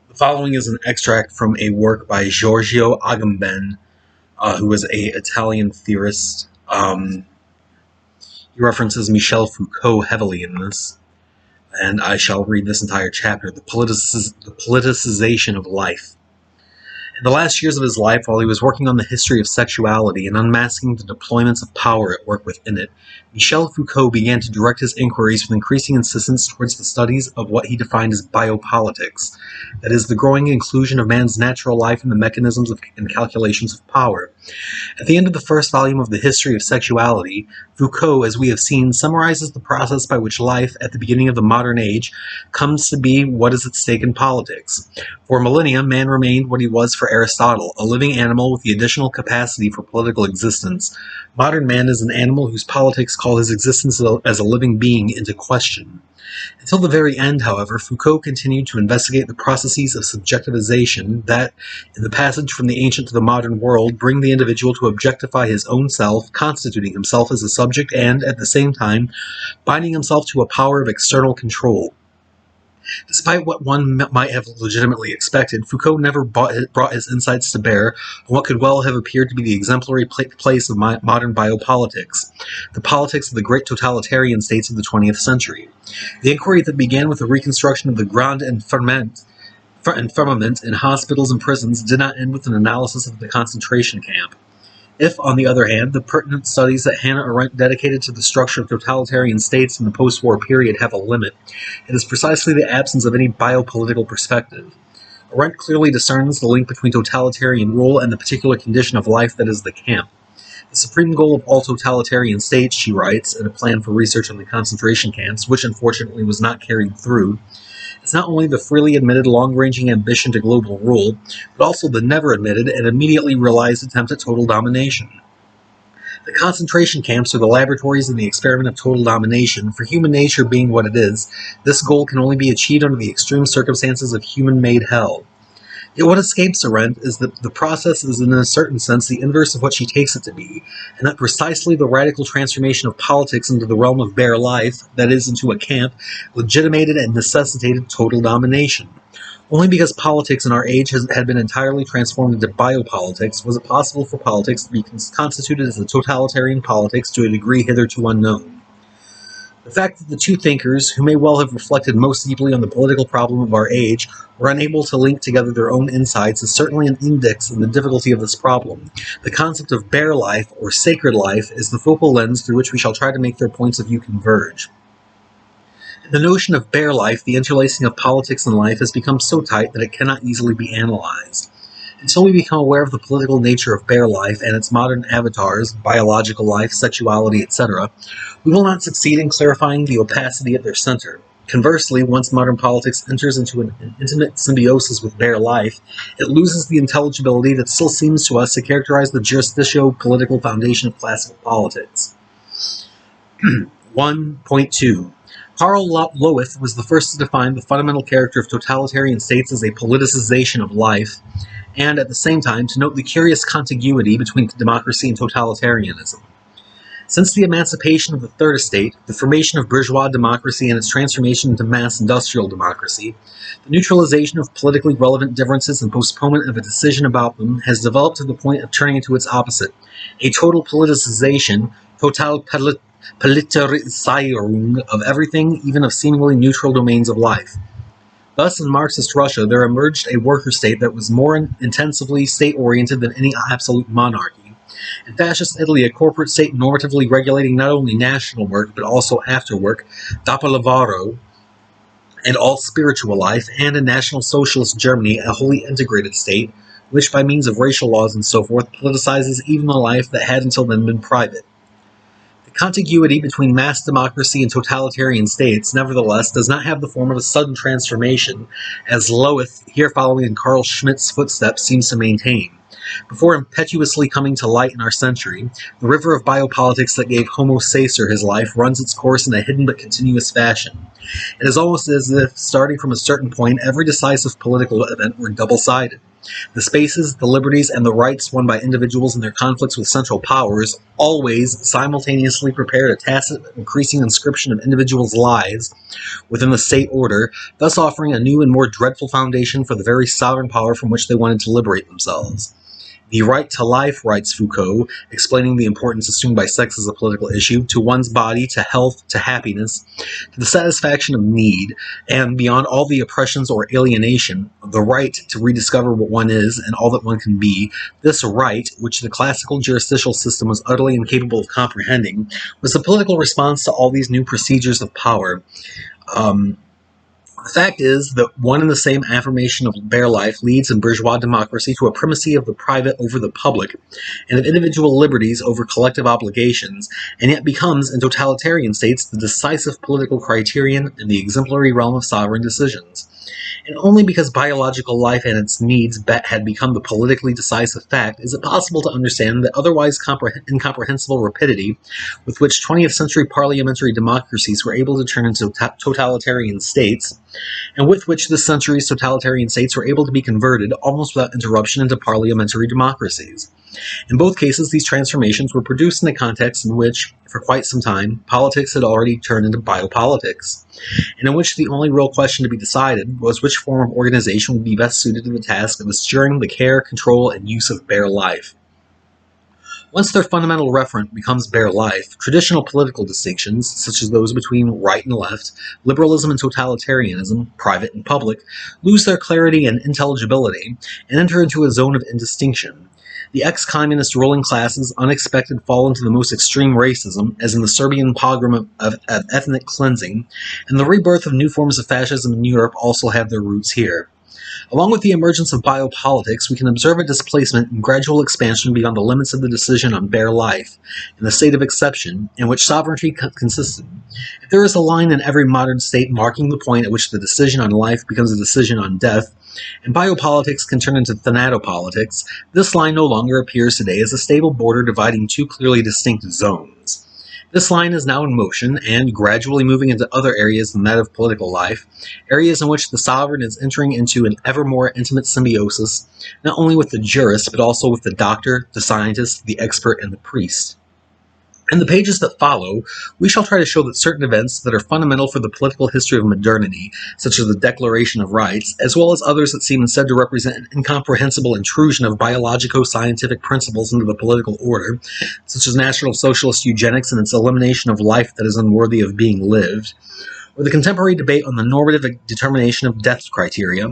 The following is an extract from a work by Giorgio Agamben, who was an Italian theorist. He references Michel Foucault heavily in this, and I shall read this entire chapter, the politicization of life. In the last years of his life, while he was working on the history of sexuality and unmasking the deployments of power at work within it, Michel Foucault began to direct his inquiries with increasing insistence towards the studies of what he defined as biopolitics, that is, the growing inclusion of man's natural life in the mechanisms and calculations of power. At the end of the first volume of the History of Sexuality, Foucault, as we have seen, summarizes the process by which life, at the beginning of the modern age, comes to be what is at stake in politics. For millennia, man remained what he was for Aristotle, a living animal with the additional capacity for political existence. Modern man is an animal whose politics call his existence as a living being into question. Until the very end, however, Foucault continued to investigate the processes of subjectivization that, in the passage from the ancient to the modern world, bring the individual to objectify his own self, constituting himself as a subject and, at the same time, binding himself to a power of external control. Despite what one might have legitimately expected, Foucault never brought his insights to bear on what could well have appeared to be the exemplary place of modern biopolitics, the politics of the great totalitarian states of the 20th century. The inquiry that began with the reconstruction of the Grand Enfermement in hospitals and prisons did not end with an analysis of the concentration camp. If, on the other hand, the pertinent studies that Hannah Arendt dedicated to the structure of totalitarian states in the post-war period have a limit, it is precisely the absence of any biopolitical perspective. Arendt clearly discerns the link between totalitarian rule and the particular condition of life that is the camp. The supreme goal of all totalitarian states, she writes, in a plan for research on the concentration camps, which unfortunately was not carried through, is not only the freely admitted long-ranging ambition to global rule, but also the never-admitted and immediately realized attempt at total domination. The concentration camps are the laboratories in the experiment of total domination. For human nature being what it is, this goal can only be achieved under the extreme circumstances of human-made hell. Yet what escapes Arendt is that the process is in a certain sense the inverse of what she takes it to be, and that precisely the radical transformation of politics into the realm of bare life, that is, into a camp, legitimated and necessitated total domination. Only because politics in our age had been entirely transformed into biopolitics was it possible for politics to be constituted as a totalitarian politics to a degree hitherto unknown. The fact that the two thinkers, who may well have reflected most deeply on the political problem of our age, were unable to link together their own insights is certainly an index in the difficulty of this problem. The concept of bare life, or sacred life, is the focal lens through which we shall try to make their points of view converge. In the notion of bare life, the interlacing of politics and life has become so tight that it cannot easily be analyzed. Until we become aware of the political nature of bare life and its modern avatars, biological life, sexuality, etc., we will not succeed in clarifying the opacity at their center. Conversely, once modern politics enters into an intimate symbiosis with bare life, it loses the intelligibility that still seems to us to characterize the jurisdicio-political foundation of classical politics. 1.2. Karl Lowith was the first to define the fundamental character of totalitarian states as a politicization of life, and at the same time to note the curious contiguity between democracy and totalitarianism. Since the emancipation of the Third Estate, the formation of bourgeois democracy and its transformation into mass industrial democracy, the neutralization of politically relevant differences and postponement of a decision about them has developed to the point of turning into its opposite, a total politicization, Totalpolitisierung of everything, even of seemingly neutral domains of life. Thus, in Marxist Russia, there emerged a worker state that was more intensively state-oriented than any absolute monarchy. In Fascist Italy, a corporate state normatively regulating not only national work, but also after work, dopolavoro, and all spiritual life, and in National Socialist Germany, a wholly integrated state, which, by means of racial laws and so forth, politicizes even the life that had until then been private. Contiguity between mass democracy and totalitarian states, nevertheless, does not have the form of a sudden transformation, as Lowith, here following in Carl Schmitt's footsteps, seems to maintain. Before impetuously coming to light in our century, the river of biopolitics that gave Homo Sacer his life runs its course in a hidden but continuous fashion. It is almost as if, starting from a certain point, every decisive political event were double-sided. The spaces, the liberties, and the rights won by individuals in their conflicts with central powers always simultaneously prepared a tacit, increasing inscription of individuals' lives within the state order, thus offering a new and more dreadful foundation for the very sovereign power from which they wanted to liberate themselves. The right to life, writes Foucault, explaining the importance assumed by sex as a political issue, to one's body, to health, to happiness, to the satisfaction of need, and beyond all the oppressions or alienation, the right to rediscover what one is and all that one can be. This right, which the classical jurisdictional system was utterly incapable of comprehending, was the political response to all these new procedures of power. The fact is that one and the same affirmation of bare life leads in bourgeois democracy to a primacy of the private over the public, and of individual liberties over collective obligations, and yet becomes, in totalitarian states, the decisive political criterion in the exemplary realm of sovereign decisions. And only because biological life and its needs had become the politically decisive fact is it possible to understand the otherwise incomprehensible rapidity with which 20th century parliamentary democracies were able to turn into totalitarian states, and with which this century's totalitarian states were able to be converted, almost without interruption, into parliamentary democracies. In both cases, these transformations were produced in a context in which, for quite some time, politics had already turned into biopolitics, and in which the only real question to be decided was which form of organization would be best suited to the task of assuring the care, control, and use of bare life. Once their fundamental referent becomes bare life, traditional political distinctions, such as those between right and left, liberalism and totalitarianism, private and public, lose their clarity and intelligibility, and enter into a zone of indistinction. The ex-communist ruling classes unexpected fall into the most extreme racism, as in the Serbian pogrom of ethnic cleansing, and the rebirth of new forms of fascism in Europe also have their roots here. Along with the emergence of biopolitics, we can observe a displacement and gradual expansion beyond the limits of the decision on bare life, in the state of exception, in which sovereignty consisted. If there is a line in every modern state marking the point at which the decision on life becomes a decision on death, and biopolitics can turn into thanatopolitics, this line no longer appears today as a stable border dividing two clearly distinct zones. This line is now in motion and gradually moving into other areas than that of political life, areas in which the sovereign is entering into an ever more intimate symbiosis, not only with the jurist, but also with the doctor, the scientist, the expert, and the priest. In the pages that follow, we shall try to show that certain events that are fundamental for the political history of modernity, such as the Declaration of Rights, as well as others that seem instead to represent an incomprehensible intrusion of biologico-scientific principles into the political order, such as National Socialist eugenics and its elimination of life that is unworthy of being lived, or the contemporary debate on the normative determination of death criteria,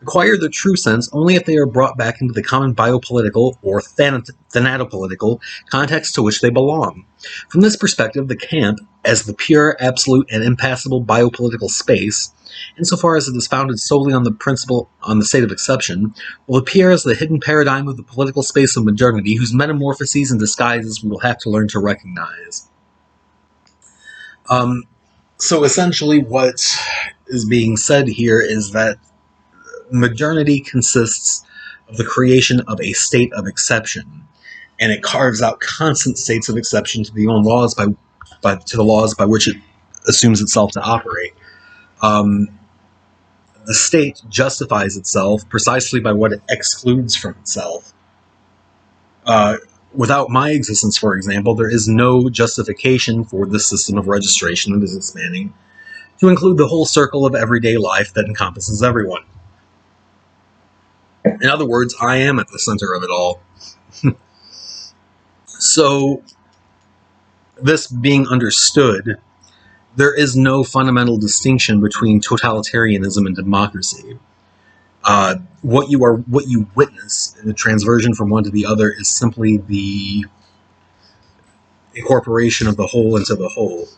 acquire their true sense only if they are brought back into the common biopolitical or thanatopolitical context to which they belong. From this perspective, the camp, as the pure, absolute, and impassable biopolitical space, insofar as it is founded solely on the principle on the state of exception, will appear as the hidden paradigm of the political space of modernity whose metamorphoses and disguises we will have to learn to recognize. So essentially what is being said here is that modernity consists of the creation of a state of exception, and it carves out constant states of exception to the own laws to the laws by which it assumes itself to operate. The state justifies itself precisely by what it excludes from itself. Without my existence, for example, there is no justification for this system of registration that is expanding to include the whole circle of everyday life that encompasses everyone. In other words, I am at the center of it all. So, this being understood, there is no fundamental distinction between totalitarianism and democracy. What you witness in the transversion from one to the other is simply the incorporation of the whole into the whole.